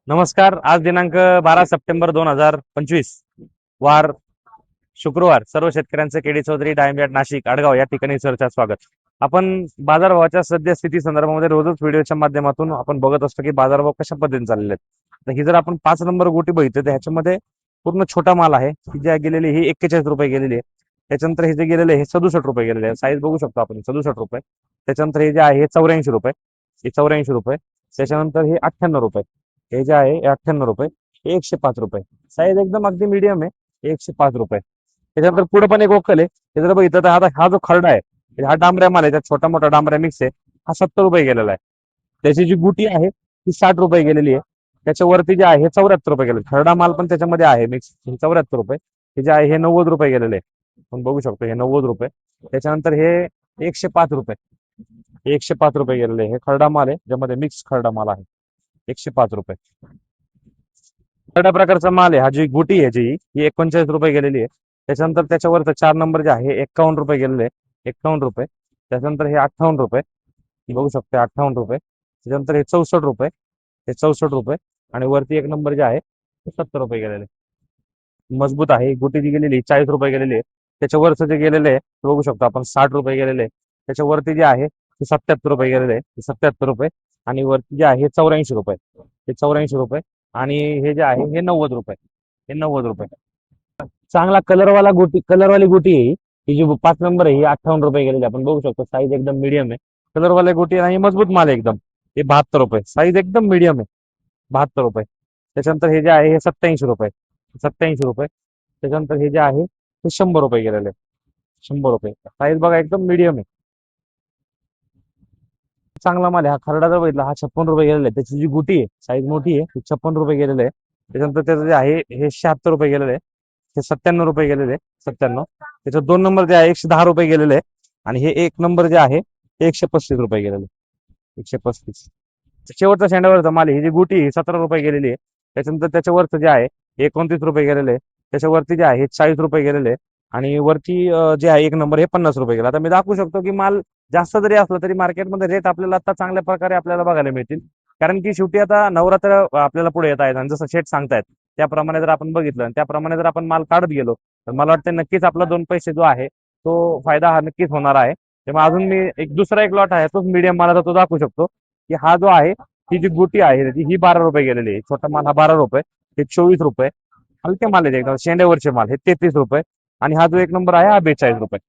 नमस्कार. आज दिनांक 12 सप्टेंबर 2025 वार शुक्रवार. सर्व शेतकऱ्यांचं केडी चौधरी डायमंड नाशिक आडगाव या ठिकाणी सरचं स्वागत. आपण बाजारभावाच्या सद्यस्थिती संदर्भामध्ये रोजच व्हिडिओच्या माध्यमातून आपण बघत असतो की बाजारभाव कशा पद्धतीने चाललेले आहेत. तर ही जर आपण 5 नंबर गोटी बघितली तर ह्याच्यामध्ये पूर्ण छोटा माल आहे. ही जी गेलेली ही 41 रुपये गेलेली आहे. त्याच्यानंतर हे जे गेलेले हे 67 रुपये गेलेले आहे. साईज बघू शकतो आपण 67 रुपये. त्याच्यानंतर हे जे आहे हे 84 रुपये, हे 84 रुपये. त्याच्यानंतर हे 98 रुपये, हे जे आहे 98 रुपये, हे 105 रुपये. साईज एकदम अगदी मीडियम आहे, 105 रुपये. त्याच्यानंतर पुढे पण एक वक्कल आहे. हे जर बघितलं तर हा जो खरडा आहे हा डांबऱ्या माल आहे, त्यात छोटा मोठा डांबऱ्या मिक्स आहे. हा 70 रुपये गेलेला आहे. त्याची जी गुटी आहे ती 60 रुपये गेलेली आहे. त्याच्यावरती जे आहे 74 रुपये गेले. खरडा माल पण त्याच्यामध्ये आहे मिक्स, 74 रुपये. हे जे आहे हे 90 रुपये गेलेले आहे. आपण बघू शकतो हे 90 रुपये. त्याच्यानंतर हे 105 रुपये, 105 रुपये गेलेले. हे खरडा माल आहे ज्यामध्ये मिक्स खरडा माल आहे, 105 रुपये. खरडा प्रकारचा माल आहे. हा जी गुटी आहे जी ही 39 रुपये गेलेली आहे. त्याच्यानंतर त्याच्यावरचं 4 नंबर जे आहे 51 रुपये गेलेले, 51 रुपये. त्याच्यानंतर हे 58 रुपये, बघू शकतो 58 रुपये. त्याच्यानंतर हे 64 रुपये, हे 64 रुपये. आणि वरती एक नंबर जे आहे ते 70 रुपये गेलेले. मजबूत आहे. गुटी जी गेलेली 40 रुपये गेलेली आहे. त्याच्यावरचं जे गेलेलं आहे ते बघू शकतो आपण 60 रुपये गेलेले. त्याच्यावरती जे आहे ते 77 रुपये गेलेले, 77 रुपये. आणि वरती जे आहे 84 रुपये, हे 84 रुपये. आणि हे जे आहे हे 90 रुपये, हे 90 रुपये. चांगला कलरवाली गोटी आहे ही जी 5 नंबर आहे ही 58 रुपये गेलेली. आपण बघू शकतो साईज एकदम मीडियम आहे. कलरवाली गोटी आणि मजबूत माल आहे एकदम. हे 72 रुपये. साईज एकदम मीडियम आहे, 72 रुपये. त्याच्यानंतर हे जे आहे हे 87 रुपये, 87 रुपये. त्याच्यानंतर हे जे आहे ते 100 रुपये गेलेले, 100 रुपये. साईज बघा एकदम मीडियम आहे, चांगला माल आहे. हा खरडा जर बघितला हा 56 रुपये गेलेला आहे. त्याची जी गुटी आहे साईज मोठी आहे, ती 56 रुपये गेलेले आहे. त्याच्यानंतर त्याचं जे आहे हे 76 रुपये गेलेले आहे, हे 97 रुपये गेलेले, 97. त्याच्यात 2 नंबर जे आहे 110 रुपये गेलेले आहे. आणि हे 1 नंबर जे आहे ते 135 रुपये गेलेले, 135. शेवटचा शेंड्यावरचा माल आहे. ही जी गुटी आहे 17 रुपये गेलेली आहे. त्याच्यानंतर त्याच्यावरचं जे आहे 29 रुपये गेलेले आहे. त्याच्यावरती जे आहे 40 रुपये गेलेले. आणि वरती जे आहे 1 नंबर हे 50 रुपये गेले. आता मी दाखवू शकतो की माल जास्त जरी असला तरी मार्केटमध्ये रेट आपल्याला आता चांगल्या प्रकारे आपल्याला बघायला मिळतील. कारण की शेवटी आता नवरात्र आपल्याला पुढे येत आहेत आणि जसं शेठ सांगतायत त्याप्रमाणे जर आपण बघितलं आणि त्याप्रमाणे जर आपण माल काढत गेलो तर मला वाटतं नक्कीच आपला 2 पैसे जो आहे तो फायदा हा नक्कीच होणार आहे. तेव्हा अजून मी दुसरा एक लॉट आहे तोच मीडियम मालाचा तो दाखवू शकतो की हा जो आहे ही जी गुटी आहे ही 12 रुपये गेलेली आहे. छोटा माल हा 12 रुपये, हे 24 रुपये. हलके माल आहे एकदम शेंड्यावरचे माल हे 33 रुपये. आणि हा जो 1 नंबर आहे हा 42 रुपये.